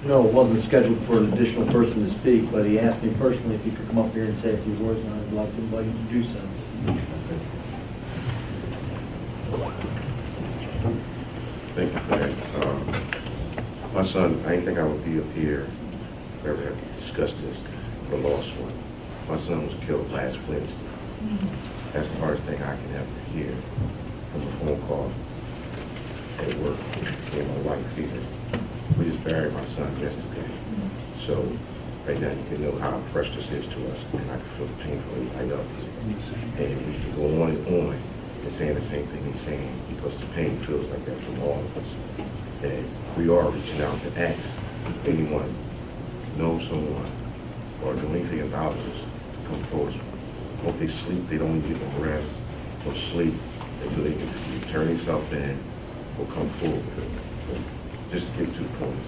No, it wasn't scheduled for an additional person to speak, but he asked me personally if he could come up here and say a few words, and I'd like to invite him to do so. Thank you for that. My son, I didn't think I would be up here if I ever had to discuss this, the lost one. My son was killed last Wednesday. That's the hardest thing I can ever hear from a phone call at work. Me and my wife here. We just buried my son yesterday. So right now you can know how fresh this is to us, and I can feel the pain from everybody else. And we can go on and saying the same thing he's saying, because the pain feels like that from all of us. And we are reaching out to ask anyone know someone or know anything about this to come forward. Hope they sleep, they don't get no rest or sleep until they can just turn themselves in or come forward. Just to get to the point.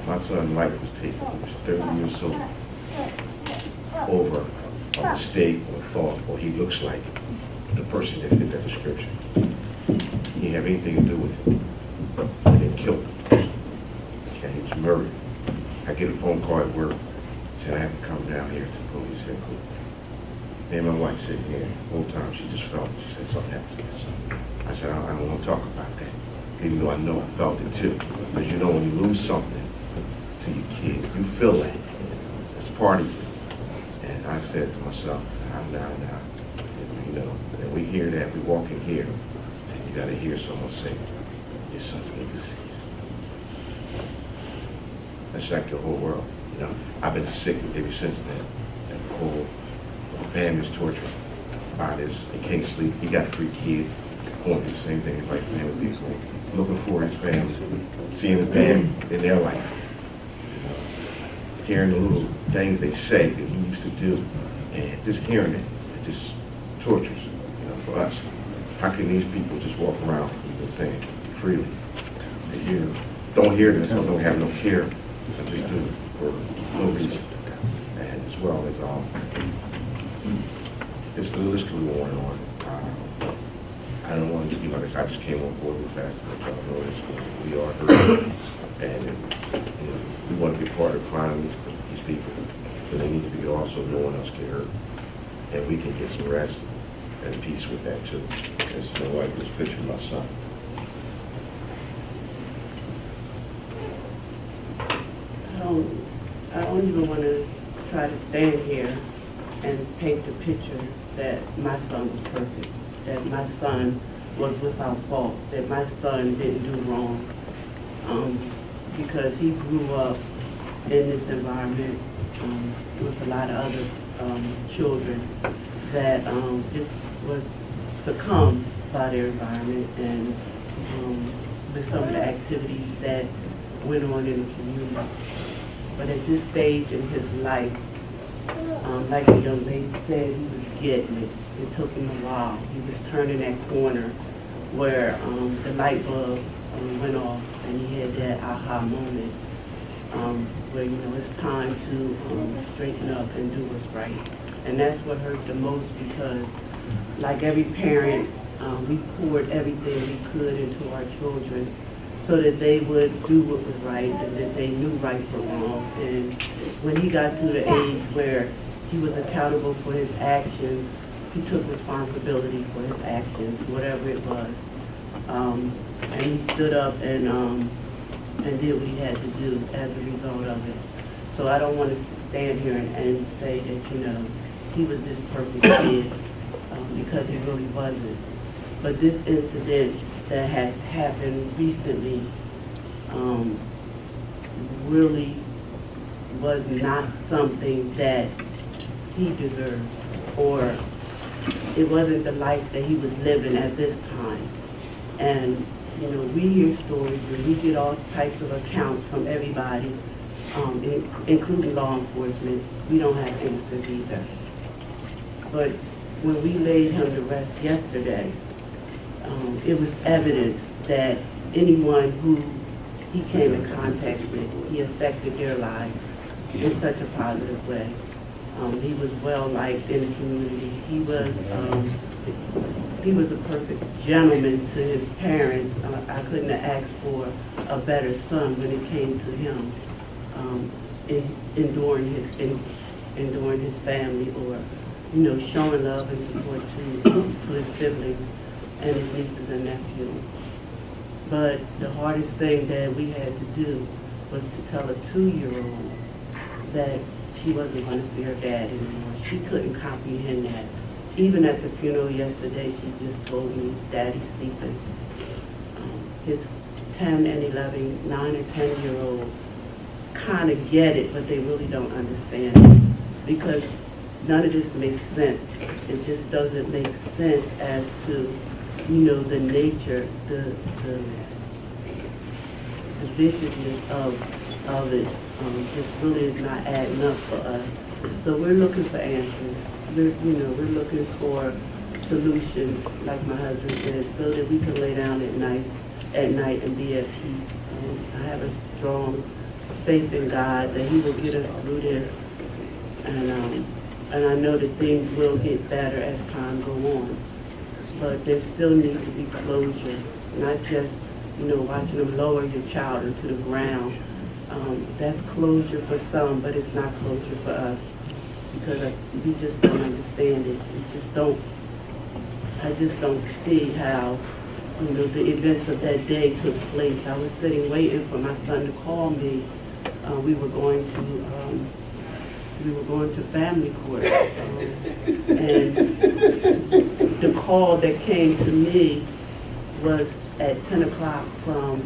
My son's life was taken. He was 30 years old. Over a mistake or thought, or he looks like the person that fit that description. He didn't have anything to do with it. And they killed him. Okay, he was murdered. I get a phone call at work saying I have to come down here to the police headquarters. Me and my wife sitting here, the whole time she just felt it. She said something happened to my son. I said, I don't want to talk about that. Even though I know I felt it too. Because you know when you lose something to your kid, you feel that. It's part of you. And I said to myself, now, you know, and we hear that, we walk in here, and you got to hear someone say, your son's been deceased. That shocked the whole world. You know, I've been sick ever since then. And the whole family's tortured by this. He can't sleep. He got 3 kids going through the same thing as like family people. Looking for his family, seeing his dad in their life. You know, hearing the little things they say that he used to do, and just hearing it just tortures, you know, for us. How can these people just walk around, you've been saying, freely? They hear, don't hear this, or don't have no care, but just do it for no reason. And as well as, it's the list can go on and on. I don't want to be like I said, I just came on board real fast, but y'all know this, we are hurt. And you know, we want to be part of finding these people, but they need to be also no one else get hurt. And we can get some rest and peace with that too. Because you know, like this picture of my son. I don't even want to try to stand here and paint the picture that my son was perfect, that my son was without fault, that my son didn't do wrong, because he grew up in this environment with a lot of other children that just was succumbed by their environment and with some of the activities that went on in the community. But at this stage in his life, like the young lady said, he was getting it. It took him a while. He was turning that corner where the light bulb went off and he had that aha moment where, you know, it's time to straighten up and do what's right. And that's what hurt the most because, like every parent, we poured everything we could into our children so that they would do what was right and that they knew right from wrong. And when he got to the age where he was accountable for his actions, he took responsibility for his actions, whatever it was. And he stood up and did what he had to do as a result of it. So I don't want to stand here and say that, you know, he was this perfect kid, because he really wasn't. But this incident that had happened recently really was not something that he deserved, or it wasn't the life that he was living at this time. And, you know, we hear stories and we get all types of accounts from everybody, including law enforcement. We don't have answers either. But when we laid him to rest yesterday, it was evidence that anyone who he came in contact with, he affected their lives in such a positive way. He was well liked in the community. He was a perfect gentleman to his parents. I couldn't have asked for a better son when it came to him. enduring his family, or showing love and support to his siblings and his nieces and nephews. But the hardest thing that we had to do was to tell a 2-year-old that she wasn't going to see her dad anymore. She couldn't comprehend that. Even at the funeral yesterday, she just told me, Daddy's sleeping. His 10 and 11, 9 and 10-year-old kind of get it, but they really don't understand it, because none of this makes sense. It just doesn't make sense as to, the nature, the viciousness of it. Just really is not adding up for us. So we're looking for answers. We're looking for solutions, like my husband said, so that we can lay down at night and be at peace. I have a strong faith in God that He will get us through this, and I know that things will get better as time goes on. But there still needs to be closure, not just watching them lower your child into the ground. That's closure for some, but it's not closure for us, because we just don't understand it. I just don't see how the events of that day took place. I was sitting waiting for my son to call me. We were going to family court, and the call that came to me was at 10 o'clock from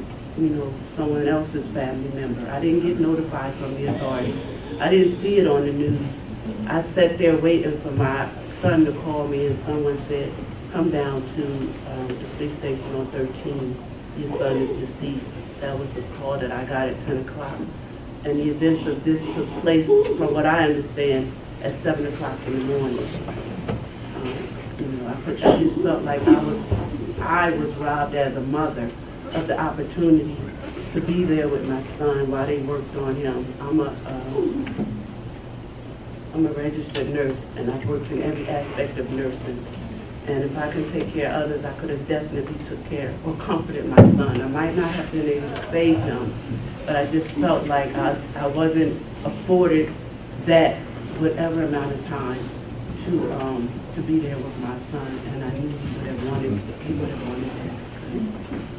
someone else's family member. I didn't get notified from the authorities. I didn't see it on the news. I sat there waiting for my son to call me, and someone said, come down to the police station on 13. Your son is deceased. That was the call that I got at 10 o'clock. And the events of this took place, from what I understand, at 7 o'clock in the morning. I just felt like I was robbed as a mother of the opportunity to be there with my son while they worked on him. I'm a registered nurse, and I've worked in every aspect of nursing. And if I can take care of others, I could have definitely took care or comforted my son. I might not have been able to save him, but I just felt like I wasn't afforded that whatever amount of time to be there with my son, and I knew he would have wanted that.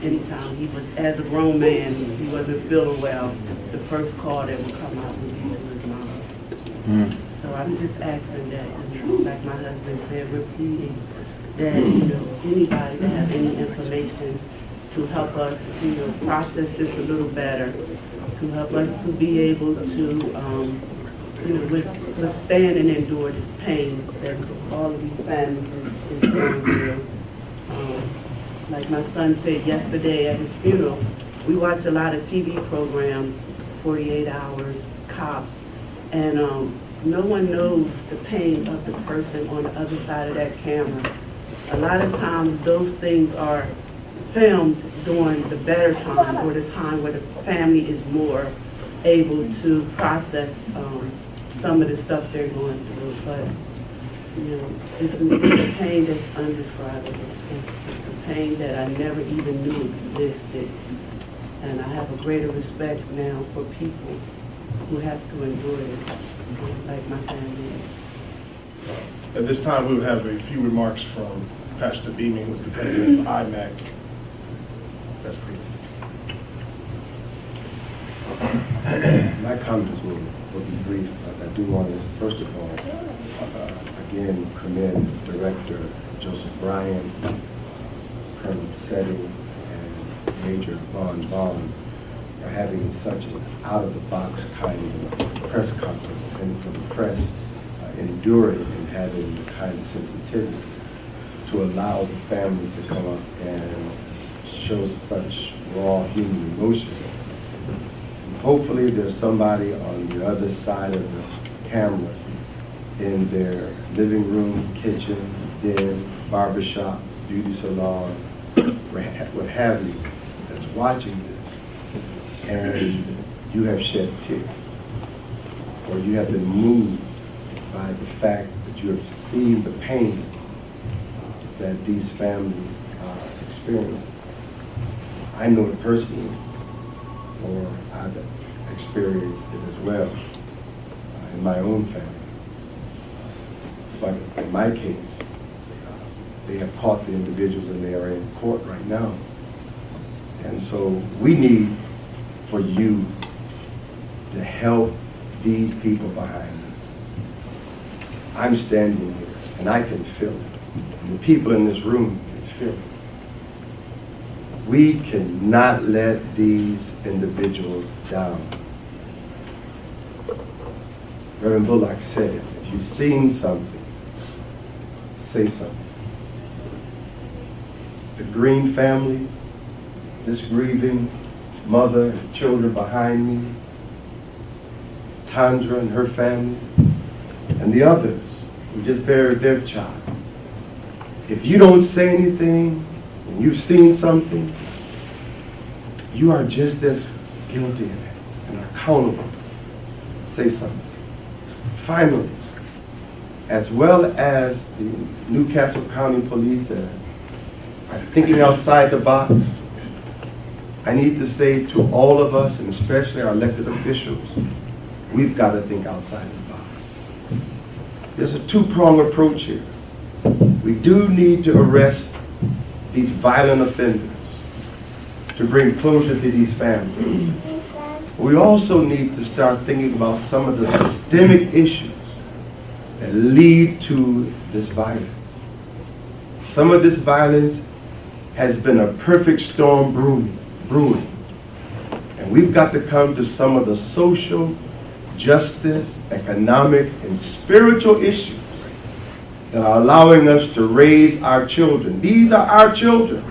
Anytime he was, as a grown man, he wasn't feeling well, the first call that would come out would be to his mom. So I'm just asking that, like my husband said, we're pleading that, anybody that have any information to help us, process this a little better, to help us to be able to, withstand and endure this pain that all of these families is going through. Like my son said yesterday at his funeral, we watch a lot of TV programs, 48 Hours, Cops, and no one knows the pain of the person on the other side of that camera. A lot of times those things are filmed during the better time, or the time where the family is more able to process some of the stuff they're going through. But it's a pain that's indescribable. It's a pain that I never even knew existed. And I have a greater respect now for people who have to endure it, like my family. At this time, we will have a few remarks from Pastor Beaming, who is the president of IMAC. That's great. My comments will be brief. I do want to, first of all, again commend Director Joseph Bryan, Colonel Settings, and Major Vaughn for having such an out-of-the-box kind of press conference, and for the press enduring and having the kind of sensitivity to allow the family to come up and show such raw human emotion. Hopefully there's somebody on the other side of the camera in their living room, kitchen, den, barbershop, beauty salon, what have you, that's watching this, and you have shed tears, or you have been moved by the fact that you have seen the pain that these families experience. I know it personally, or I've experienced it as well in my own family. But in my case, they have caught the individuals and they are in court right now. And so we need for you to help these people behind us. I'm standing here and I can feel it. And the people in this room can feel it. We cannot let these individuals down. Reverend Bullock said, if you've seen something, say something. The Green family, this grieving mother and children behind me, Tandra and her family, and the others who just buried their child. If you don't say anything, and you've seen something, you are just as guilty and accountable. Say something. Finally, as well as the Newcastle County Police are thinking outside the box, I need to say to all of us, and especially our elected officials, we've got to think outside the box. There's a two-pronged approach here. We do need to arrest these violent offenders to bring closure to these families. We also need to start thinking about some of the systemic issues that lead to this violence. Some of this violence has been a perfect storm brewing. And we've got to come to some of the social, justice, economic, and spiritual issues that are allowing us to raise our children. These are our children.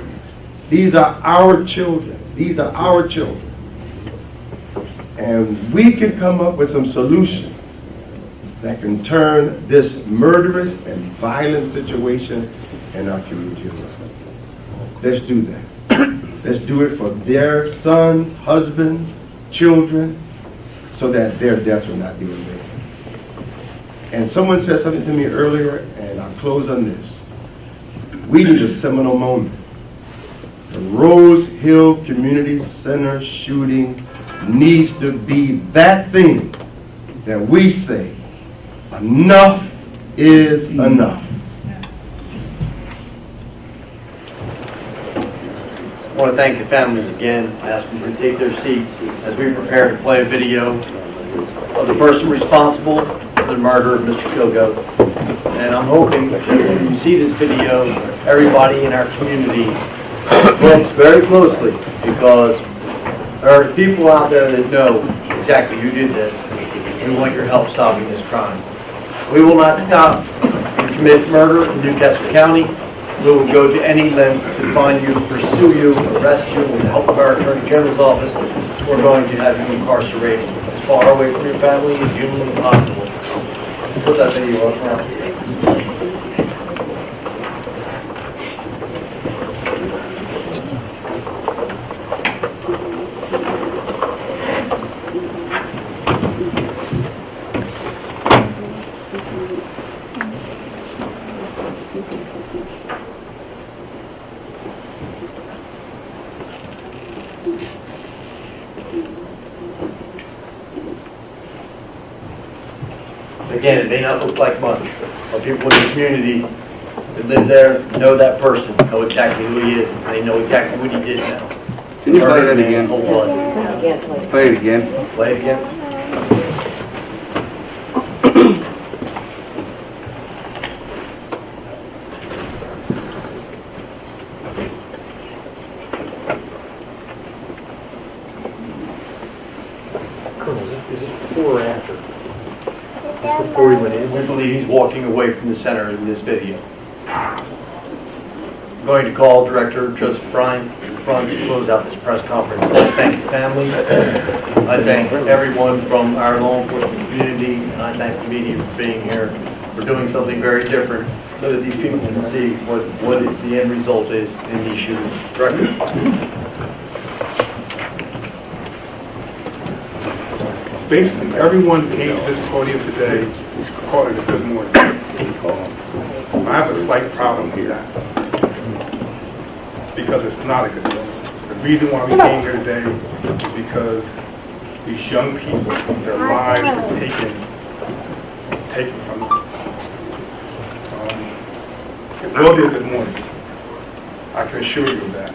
These are our children. These are our children. And we can come up with some solutions that can turn this murderous and violent situation in our community around. Let's do that. Let's do it for their sons, husbands, children, so that their deaths will not be in vain. And someone said something to me earlier, and I'll close on this. We need a seminal moment. The Rose Hill Community Center shooting needs to be that thing that we say, enough is enough. I want to thank the families again. I ask them to take their seats as we prepare to play a video of the person responsible for the murder of Mr. Kilgo. And I'm hoping that when you see this video, everybody in our community looks very closely, because there are people out there that know exactly who did this. We want your help solving this crime. We will not stop to commit murder in Newcastle County. We will go to any length to find you, pursue you, arrest you with the help of our Attorney General's office. We're going to have you incarcerated as far away from your family as humanly possible. Let's put that video up now. Again, it may not look like much, but people in the community that live there know that person, know exactly who he is, and they know exactly what he did now. Can you play that again? Hold on. Play it again. Play it again. Colonel, is this before or after? Before he went in? We believe he's walking away from the center in this video. I'm going to call Director Joseph Bryan in front to close out this press conference. I thank the family. I thank everyone from our law enforcement community, and I thank the media for being here, for doing something very different so that these people can see what the end result is in these shootings. Director? Basically, everyone came to this podium today, called it a good morning. I have a slight problem here, because it's not a good morning. The reason why we came here today is because these young people, their lives were taken from them. It will be a good morning. I can assure you of that.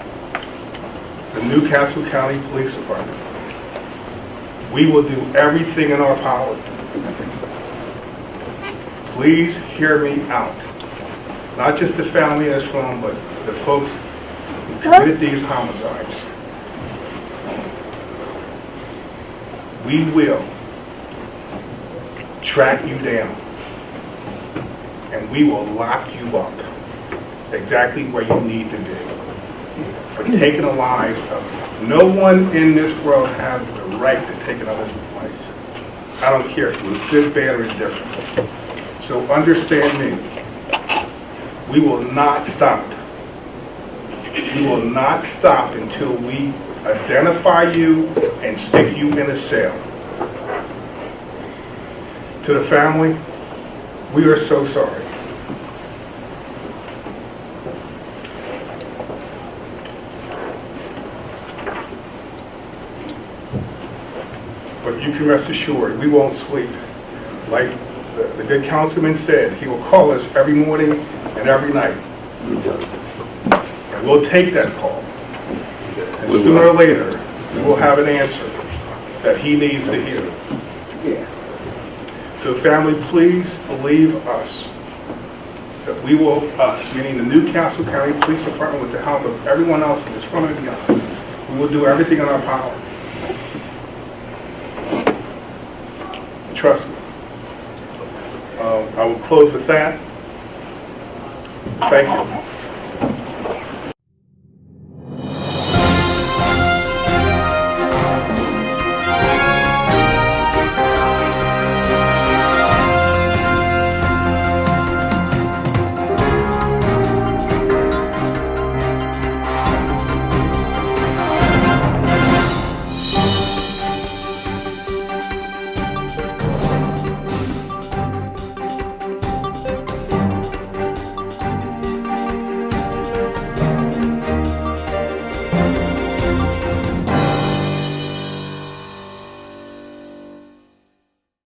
The Newcastle County Police Department, we will do everything in our power. Please hear me out. Not just the family that's from, but the folks who committed these homicides. We will track you down, and we will lock you up exactly where you need to be for taking the lives of. No one in this world has the right to take another's life. I don't care if it was good, bad, or indifferent. So understand me. We will not stop. We will not stop until we identify you and stick you in a cell. To the family, we are so sorry. But you can rest assured, we won't sleep. Like the good councilman said, he will call us every morning and every night. And we'll take that call. And sooner or later, we will have an answer that he needs to hear. So family, please believe us. That we will, us, meaning the Newcastle County Police Department with the help of everyone else in this front and beyond, we will do everything in our power. Trust me. I will close with that. Thank you.